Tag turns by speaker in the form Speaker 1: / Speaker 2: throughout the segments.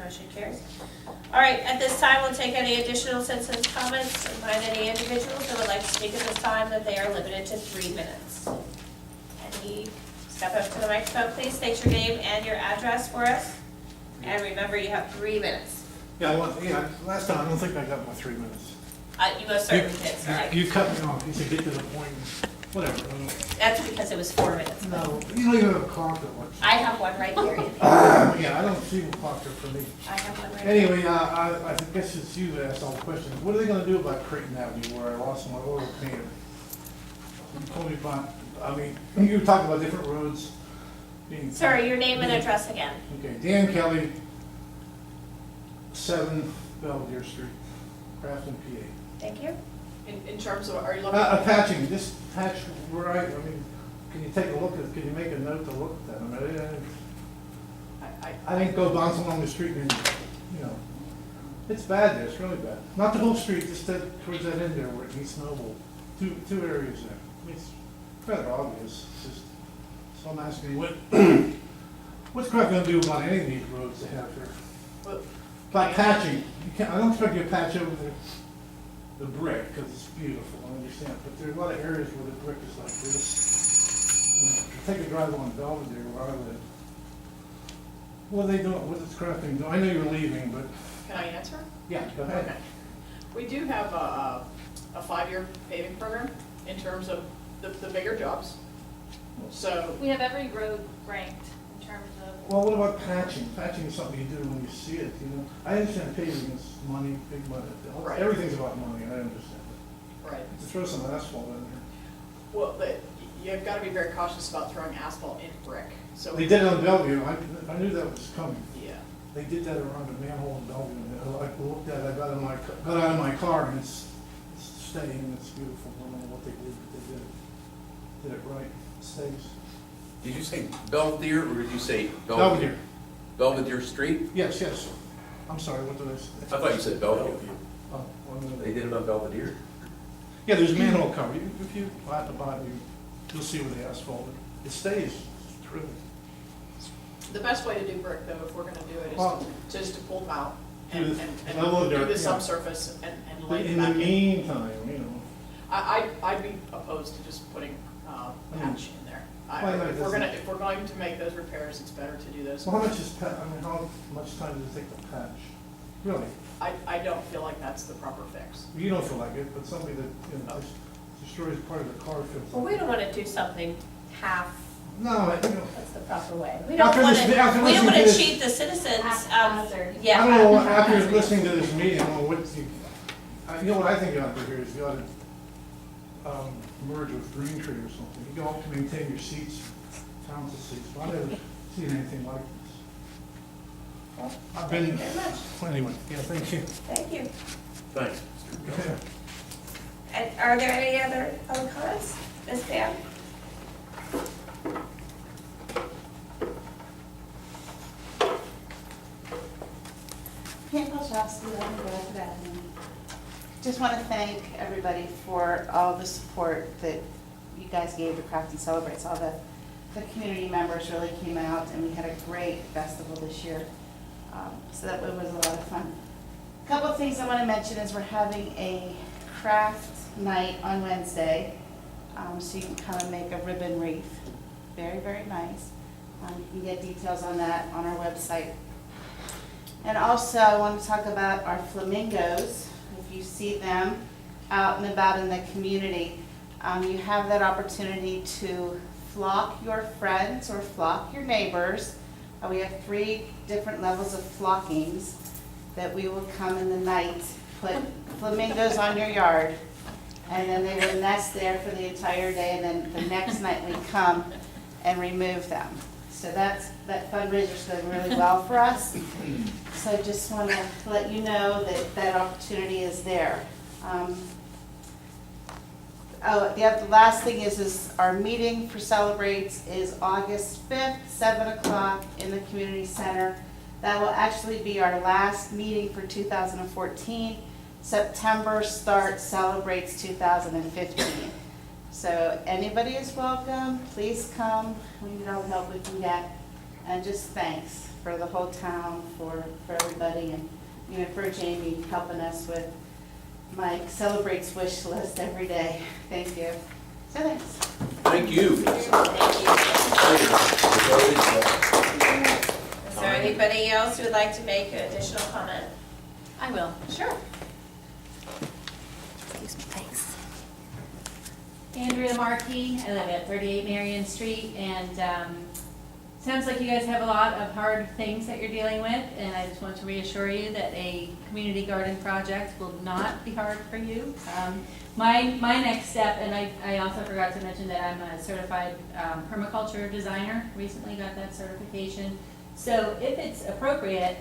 Speaker 1: motion carries. All right, at this time, we'll take any additional citizens' comments. Remind any individuals that would like to speak at this time that they are limited to 3 minutes. Any, step up to the microphone, please, state your name and your address for us. And remember, you have 3 minutes.
Speaker 2: Last time, I don't think I got my 3 minutes.
Speaker 1: You most certainly did, sorry.
Speaker 2: You cut me off, you said get to the point, whatever.
Speaker 1: That's because it was 4 minutes.
Speaker 2: No, you don't even have a clock that works.
Speaker 1: I have one right here.
Speaker 2: Yeah, I don't see a clock there for me.
Speaker 1: I have one right here.
Speaker 2: Anyway, I guess it's you that asked all the questions. What are they gonna do about Creighton Avenue where I lost my oil can? You told me about, you were talking about different roads being.
Speaker 1: Sorry, your name and address again.
Speaker 2: Okay, Dan Kelly, 7 Belvedere Street, Grafton, PA.
Speaker 1: Thank you.
Speaker 3: In terms of, are you looking?
Speaker 2: Patching, just patch where can you take a look at, can you make a note to look at that? I didn't go bouncing along the street and, it's bad there, it's really bad. Not the whole street, just towards that end there where it meets Noble. Two areas there. It's rather obvious, it's just, so I'm asking, what's Craft gonna do about any of these roads they have here?
Speaker 3: Well,
Speaker 2: Like patching, I don't expect you to patch over the brick, because it's beautiful, I understand, but there are a lot of areas where the brick is like this. Take a drive on Belvedere where I live. What are they doing, what is Crafting doing? I know you're leaving, but,
Speaker 3: Can I answer?
Speaker 2: yeah, go ahead.
Speaker 3: Okay. We do have a 5-year paving program in terms of the bigger jobs. So,
Speaker 4: We have every road ranked in terms of,
Speaker 2: Well, what about patching? Patching is something you do when you see it, I understand paving is money, big money.
Speaker 3: Right.
Speaker 2: Everything's about money, I understand.
Speaker 3: right,
Speaker 2: To throw some asphalt in there.
Speaker 3: well, you've got to be very cautious about throwing asphalt into brick. So
Speaker 2: They did it on Bellevue, I knew that was coming.
Speaker 3: Yeah,
Speaker 2: They did that around the manhole in Bellevue, and I looked at it, I got out of my car, and it's staying, it's beautiful, I don't know what they did, but they did it right, it stays.
Speaker 5: Did you say Belvedere, or did you say
Speaker 2: Belvedere,
Speaker 5: Belvedere Street?
Speaker 2: yes, I'm sorry, what did I say?
Speaker 5: I thought you said Bellevue.
Speaker 2: Oh, well, no.
Speaker 5: They did it on Belvedere?
Speaker 2: Yeah, there's manhole cover, if you at the bottom, you'll see where the asphalt, it stays, it's terrific.
Speaker 3: the best way to do brick though, if we're gonna do it,
Speaker 2: Well,
Speaker 3: is just to pull them out
Speaker 2: do
Speaker 3: and
Speaker 2: the- level of
Speaker 3: do
Speaker 2: dirt,
Speaker 3: the
Speaker 2: yeah.
Speaker 3: subsurface and lay
Speaker 2: In
Speaker 3: them
Speaker 2: the
Speaker 3: back in.
Speaker 2: meantime,
Speaker 3: I'd be opposed to just putting patch in there.
Speaker 2: Why not?
Speaker 3: If we're going to make those repairs, it's better to do those.
Speaker 2: so how much how much time does it take to patch? Really?
Speaker 3: I don't feel like that's the proper fix.
Speaker 2: You don't feel like it, but somebody that, just destroys part of the car feels
Speaker 1: Well,
Speaker 2: like.
Speaker 1: we don't want to do something half,
Speaker 2: No,
Speaker 1: that's the proper way. We don't
Speaker 2: After
Speaker 1: want
Speaker 2: this-
Speaker 1: to,
Speaker 2: after
Speaker 1: we don't
Speaker 2: listening
Speaker 1: want
Speaker 2: to
Speaker 1: to
Speaker 2: this-
Speaker 1: cheat the citizens.
Speaker 4: Haphazard.
Speaker 1: Yeah.
Speaker 2: I don't know, after
Speaker 1: haphazard.
Speaker 2: listening to this meeting, I don't know what you know what I think you ought to do here is you ought to merge with Green Tree or something. You go out to maintain your seats, council seats, but I've never seen anything like this.
Speaker 1: Well,
Speaker 2: I've
Speaker 1: Thank you
Speaker 2: been,
Speaker 1: very much.
Speaker 2: anyway, yeah, thank you.
Speaker 1: Thank you.
Speaker 5: Thanks.
Speaker 1: And are there any other public comments? Ms. Pam?
Speaker 6: Pam Polchowski, 11 Bradford Avenue. Just want to thank everybody for all the support that you guys gave to Craft and Celebrates. All the community members really came out, and we had a great festival this year. So that was a lot of fun. A couple of things I want to mention is we're having a craft night on Wednesday, so you can come and make a ribbon wreath. Very, very nice. You can get details on that on our website. And also, I want to talk about our flamingos. If you see them out and about in the community, you have that opportunity to flock your friends or flock your neighbors. We have 3 different levels of flockings that we will come in the night, put flamingos on your yard, and then they will nest there for the entire day, and then the next night we come and remove them. So that fundraiser's going really well for us. So I just want to let you know that opportunity is there. The last thing is our meeting for Celebrates is August 5th, 7 o'clock in the community center. That will actually be our last meeting for 2014. September starts Celebrates 2015. So anybody is welcome, please come, we need all the help we can get. And just thanks for the whole town, for everybody, and, you know, for Jamie helping us with my Celebrates wish list every day. Thank you. So thanks.
Speaker 5: Thank you.
Speaker 1: Is there anybody else who would like to make an additional comment?
Speaker 4: I will.
Speaker 1: Sure.
Speaker 4: Thanks. Andrea Markey, I live at 38 Marion Street, and sounds like you guys have a lot of hard things that you're dealing with, and I just want to reassure you that a community garden project will not be hard for you. My next step, and I also forgot to mention that I'm a certified permaculture designer, recently got that certification. So if it's appropriate,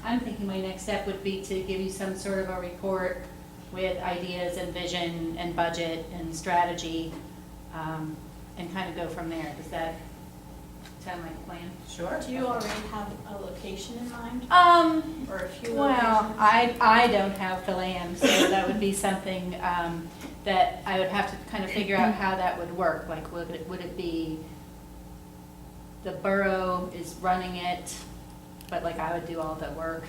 Speaker 4: I'm thinking my next step would be to give you some sort of a report with ideas and vision and budget and strategy, and kind of go from there. Does that sound like a plan?
Speaker 1: Sure.
Speaker 4: Do you already have a location in mind? Or a few
Speaker 6: Oh,
Speaker 4: locations?
Speaker 6: I don't have the land, so that would be something that I would have to kind of figure out how that would work. Like, would it be the borough is running it, but like I would do all the work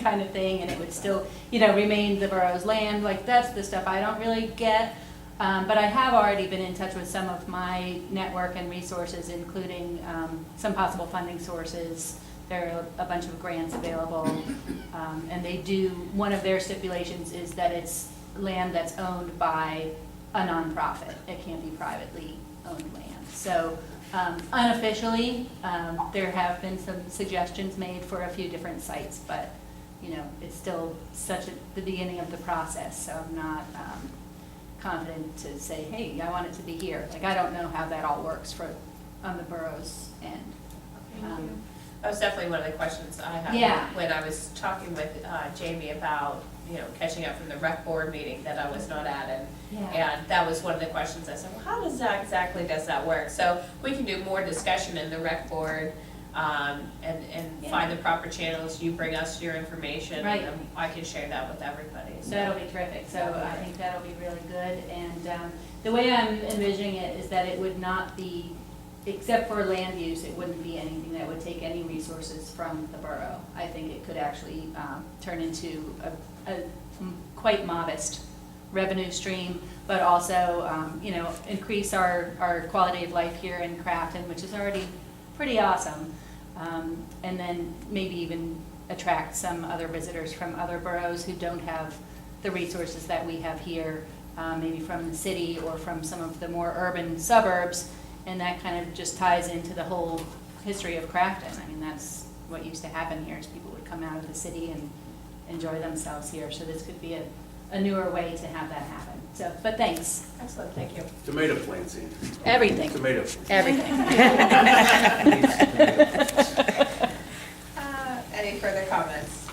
Speaker 6: kind of thing, and it would still, you know, remain the borough's land? Like, that's the stuff I don't really get. But I have already been in touch with some of my network and resources, including some possible funding sources. There are a bunch of grants available, and they do, one of their stipulations is that it's land that's owned by a nonprofit. It can't be privately owned land. So unofficially, there have been some suggestions made for a few different sites, but, you know, it's still the beginning of the process, so I'm not confident to say, hey, I want it to be here. Like, I don't know how that all works on the borough's end.
Speaker 1: That was definitely one of the questions I had.
Speaker 6: Yeah.
Speaker 1: When I was talking with Jamie about, you know, catching up from the rec board meeting that I was not at, and that was one of the questions I said, well, how does that work? So we can do more discussion in the rec board, and find the proper channels. You bring us your information,
Speaker 6: Right.
Speaker 1: and then I can share that with everybody. So
Speaker 6: That'll be terrific, so I think that'll be really good, and the way I'm envisioning it is that it would not be, except for land use, it wouldn't be anything that would take any resources from the borough. I think it could actually turn into a quite modest revenue stream, but also, you know, increase our quality of life here in Crafton, which is already pretty awesome, and then maybe even attract some other visitors from other boroughs who don't have the resources that we have here, maybe from the city or from some of the more urban suburbs, and that kind of just ties into the whole history of Crafton. I mean, that's what used to happen here, is people would come out of the city and enjoy themselves here, so this could be a newer way to have that happen. So, but thanks.
Speaker 1: excellent, thank you.
Speaker 5: Tomato plants, Andrew.
Speaker 6: Everything.
Speaker 5: Tomato plants.
Speaker 6: Everything.
Speaker 1: Any further comments?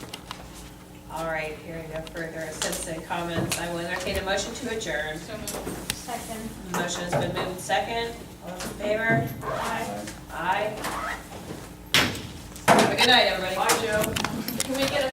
Speaker 1: All right, hearing no further citizen comments, I will entertain a motion to adjourn.
Speaker 3: So moved.
Speaker 4: Second.
Speaker 1: Motion has been moved second. All those in favor?
Speaker 3: Aye.
Speaker 1: Aye. Have a good night, everybody.
Speaker 3: Bye, Joe. Can we get a